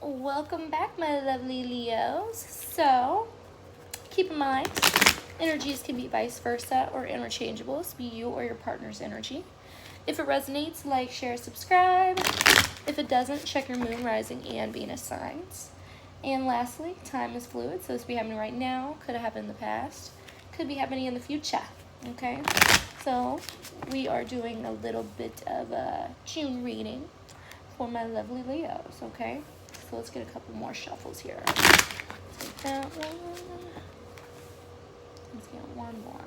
Welcome back, my lovely Leos. So, keep in mind, energies can be vice versa or interchangeable. This be you or your partner's energy. If it resonates, like, share, subscribe. If it doesn't, check your moon, rising, and Venus signs. And lastly, time is fluid, so this be happening right now, could have happened in the past, could be happening in the future. Okay, so we are doing a little bit of a June reading for my lovely Leos. Okay, so let's get a couple more shuffles here. Take that one. Let's get one more.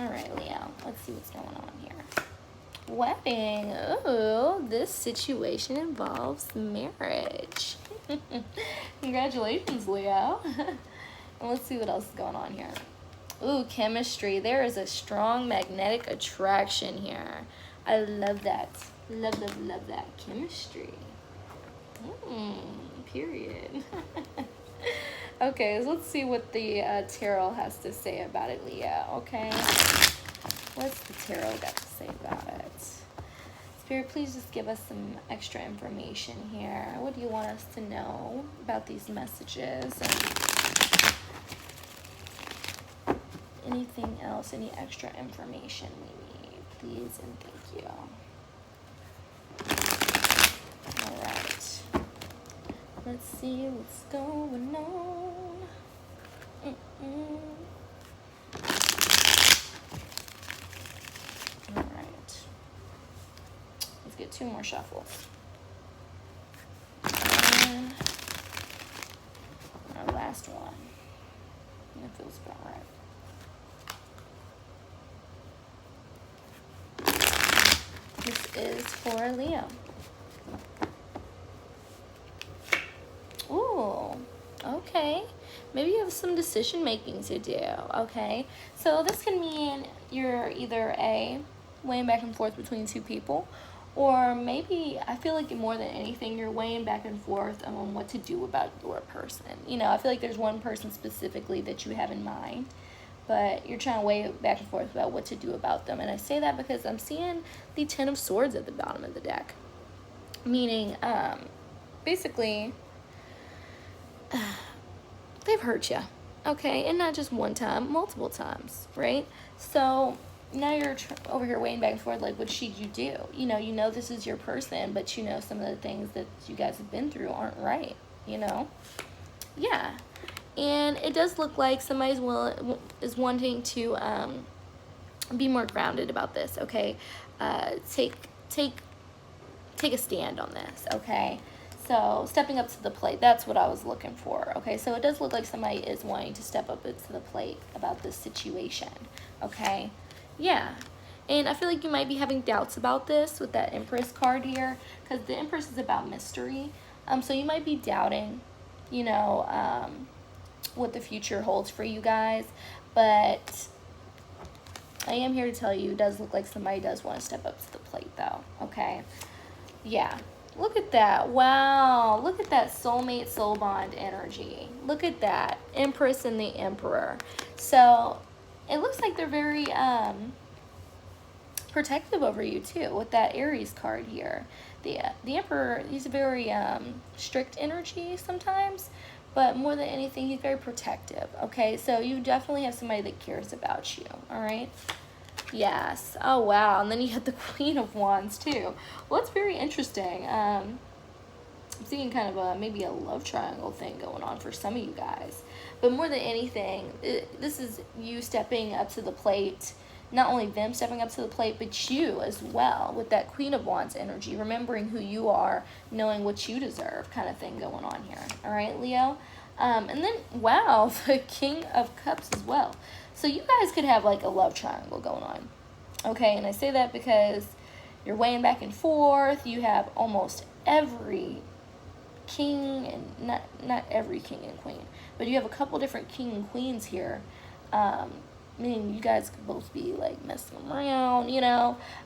All right, Leo, let's see what's going on here. Wedding. Ooh, this situation involves marriage. Congratulations, Leo. And let's see what else is going on here. Ooh, chemistry. There is a strong magnetic attraction here. I love that. Love, love, love that. Chemistry. Period. Okay, so let's see what the tarot has to say about it, Leo. Okay. What's the tarot got to say about it? Spirit, please just give us some extra information here. What do you want us to know about these messages? And anything else, any extra information maybe, please and thank you. All right. Let's see what's going on. All right. Let's get two more shuffles. And our last one. It feels about right. This is for Leo. Ooh, okay. Maybe you have some decision making to do, okay? So this can mean you're either weighing back and forth between two people, or maybe I feel like more than anything, you're weighing back and forth on what to do about your person. You know, I feel like there's one person specifically that you have in mind, but you're trying to weigh back and forth about what to do about them. And I say that because I'm seeing the Ten of Swords at the bottom of the deck, meaning basically they've hurt you, okay? And not just one time, multiple times, right? So now you're over here weighing back and forth, like, what should you do? You know this is your person, but you know some of the things that you guys have been through aren't right, you know? Yeah. And it does look like somebody's is wanting to be more grounded about this, okay? Take a stand on this, okay? So stepping up to the plate, that's what I was looking for, okay? So it does look like somebody is wanting to step up to the plate about this situation, okay? Yeah. And I feel like you might be having doubts about this with that Empress card here, because the Empress is about mystery. So you might be doubting, what the future holds for you guys. But I am here to tell you, it does look like somebody does want to step up to the plate, though, okay? Yeah. Look at that. Wow. Look at that soulmate, soul bond energy. Look at that. Empress and the Emperor. So it looks like they're very protective over you, too, with that Aries card here. The Emperor, he's a very strict energy sometimes, but more than anything, he's very protective, okay? So you definitely have somebody that cares about you, all right? Yes. Oh, wow. And then you had the Queen of Wands, too. Well, it's very interesting. I'm seeing kind of maybe a love triangle thing going on for some of you guys. But more than anything, this is you stepping up to the plate. Not only them stepping up to the plate, but you as well with that Queen of Wands energy. Remembering who you are, knowing what you deserve kind of thing going on here. All right, Leo? And then, wow, the King of Cups as well. So you guys could have like a love triangle going on, okay? And I say that because you're weighing back and forth. You have almost every king, and not every king and queen, but you have a couple different king and queens here. Meaning you guys could both be like messing around,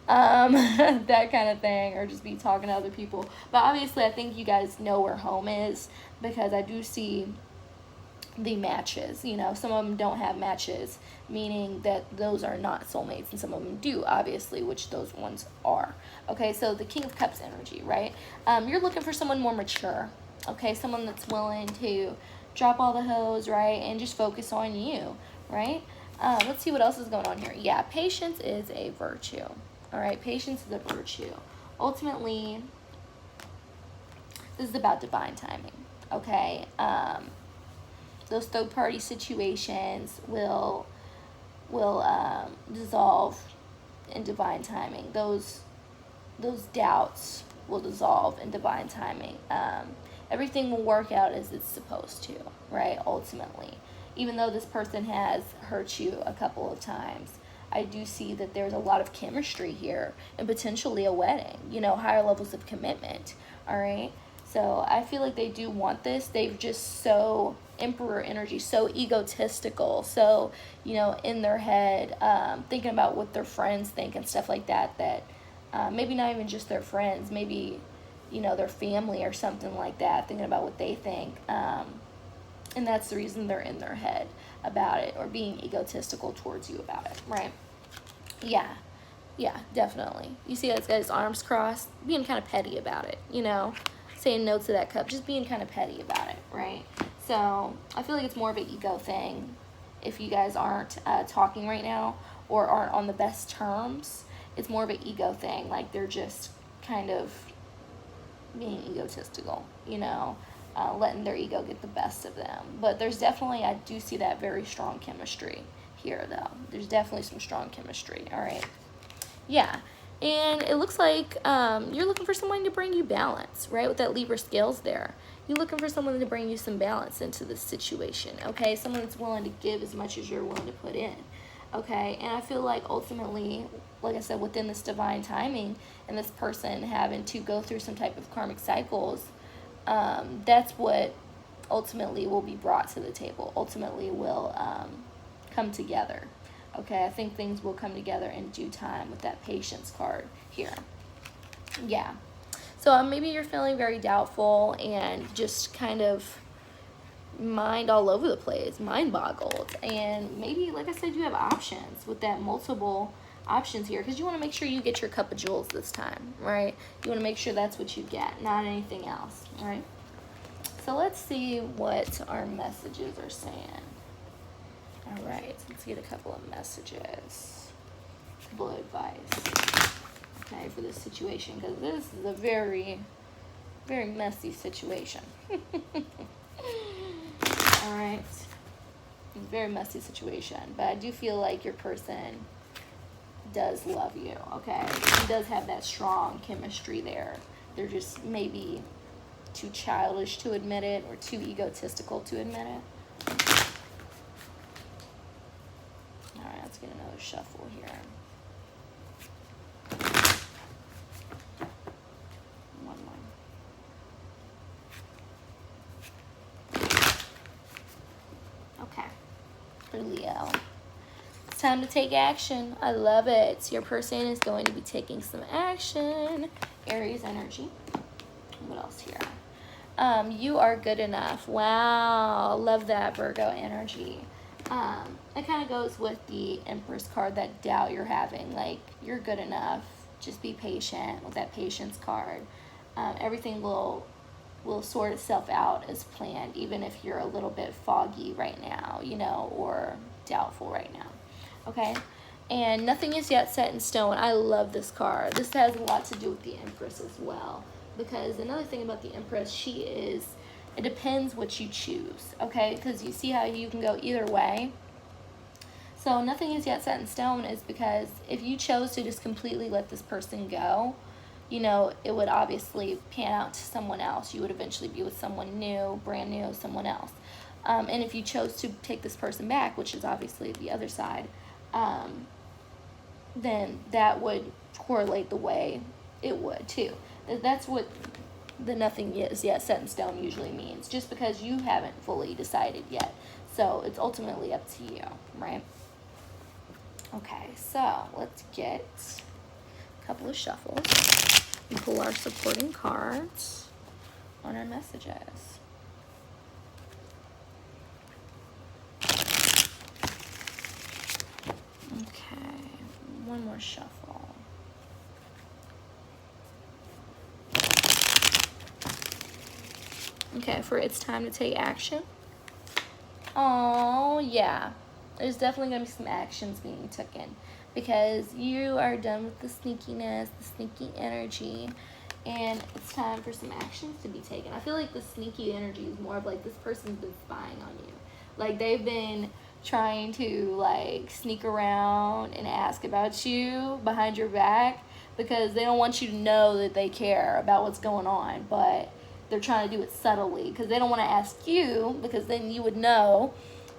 that kind of thing, or just be talking to other people. But obviously I think you guys know where home is, because I do see the matches. You know, some of them don't have matches, meaning that those are not soulmates, and some of them do, obviously, which those ones are. Okay, so the King of Cups energy, right? You're looking for someone more mature, okay? Someone that's willing to drop all the hoes, right, and just focus on you, right? Let's see what else is going on here. Yeah, patience is a virtue. All right, patience is a virtue. Ultimately, this is about divine timing, okay? Those third-party situations will dissolve in divine timing. Those doubts will dissolve in divine timing. Everything will work out as it's supposed to, right? Ultimately, even though this person has hurt you a couple of times, I do see that there's a lot of chemistry here and potentially a wedding, you know, higher levels of commitment, all right? So I feel like they do want this. They've just so emperor energy, so egotistical, so, you know, in their head, thinking about what their friends think and stuff like that, that maybe not even just their friends, maybe, you know, their family or something like that, thinking about what they think. And that's the reason they're in their head about it, or being egotistical towards you about it, right? Yeah, definitely. You see this guy's arms crossed, being kind of petty about it, you know, saying no to that cup, just being kind of petty about it, right? So I feel like it's more of an ego thing if you guys aren't talking right now or aren't on the best terms. It's more of an ego thing, like they're just kind of being egotistical, you know, letting their ego get the best of them. But there's definitely, I do see that very strong chemistry here, though. There's definitely some strong chemistry, all right? Yeah, and it looks like you're looking for someone to bring you balance, right, with that Libra scales there. You're looking for someone to bring you some balance into this situation, okay? Someone that's willing to give as much as you're willing to put in, okay? And I feel like ultimately, like I said, within this divine timing and this person having to go through some type of karmic cycles, that's what ultimately will be brought to the table, ultimately will come together. Okay, I think things will come together in due time with that patience card here. Yeah. So maybe you're feeling very doubtful and just kind of mind all over the place, mind boggled. And maybe, like I said, you have options with that multiple options here, because you want to make sure you get your cup of jewels this time, right? You want to make sure that's what you get, not anything else, right? So let's see what our messages are saying. All right, let's get a couple of messages. A couple of advice, okay, for this situation, because this is a very, very messy situation. All right, very messy situation, but I do feel like your person does love you, okay? He does have that strong chemistry there. They're just maybe too childish to admit it, or too egotistical to admit it. All right, let's get another shuffle here. One more. Okay, for Leo. It's time to take action. I love it. Your person is going to be taking some action. Aries energy. What else here? You are good enough. Wow, love that, Virgo energy. It kind of goes with the Empress card, that doubt you're having. Like, you're good enough. Just be patient with that patience card. Everything will sort itself out as planned, even if you're a little bit foggy right now, you know, or doubtful right now. Okay? And nothing is yet set in stone. I love this card. This has a lot to do with the Empress as well. Because another thing about the Empress, it depends what you choose, okay? Because you see how you can go either way. So nothing is yet set in stone is because if you chose to just completely let this person go, you know, it would obviously pan out to someone else. You would eventually be with someone new, brand new, someone else. And if you chose to take this person back, which is obviously the other side, then that would correlate the way it would too. That's what the nothing is yet set in stone usually means, just because you haven't fully decided yet. So it's ultimately up to you, right? Okay, so let's get a couple of shuffles and pull our supporting cards on our messages. one more shuffle. Okay, for it's time to take action. Oh, yeah. There's definitely going to be some actions being taken because you are done with the sneakiness, the sneaky energy, and it's time for some actions to be taken. I feel like the sneaky energy is more of like this person's been spying on you. Like they've been trying to like sneak around and ask about you behind your back because they don't want you to know that they care about what's going on, but they're trying to do it subtly because they don't want to ask you because then you would know.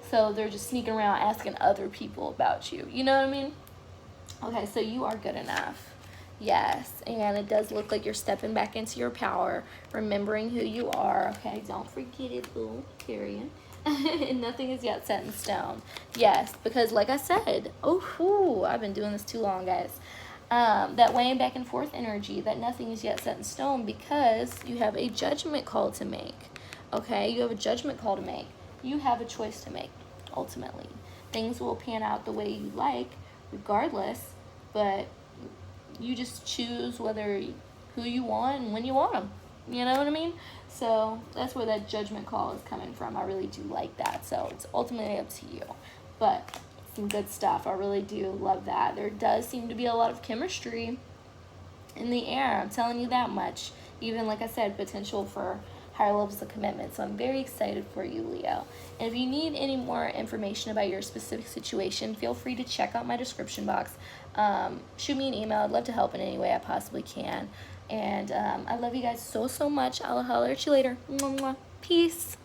So they're just sneaking around asking other people about you. You know what I mean? Okay, so you are good enough. Yes, and it does look like you're stepping back into your power, remembering who you are. Okay, don't forget it, boo. Carrying. And nothing is yet set in stone. Yes, because like I said, I've been doing this too long, guys. That weighing back and forth energy, that nothing is yet set in stone because you have a judgment call to make. Okay, you have a judgment call to make. You have a choice to make, ultimately. Things will pan out the way you like, regardless, but you just choose who you want and when you want them. You know what I mean? So that's where that judgment call is coming from. I really do like that. So it's ultimately up to you. But some good stuff. I really do love that. There does seem to be a lot of chemistry in the air. I'm telling you that much. Even, like I said, potential for higher levels of commitment. So I'm very excited for you, Leo. And if you need any more information about your specific situation, feel free to check out my description box. Shoot me an email. I'd love to help in any way I possibly can. And I love you guys so much. I'll holler at you later. Mwah, mwah. Peace.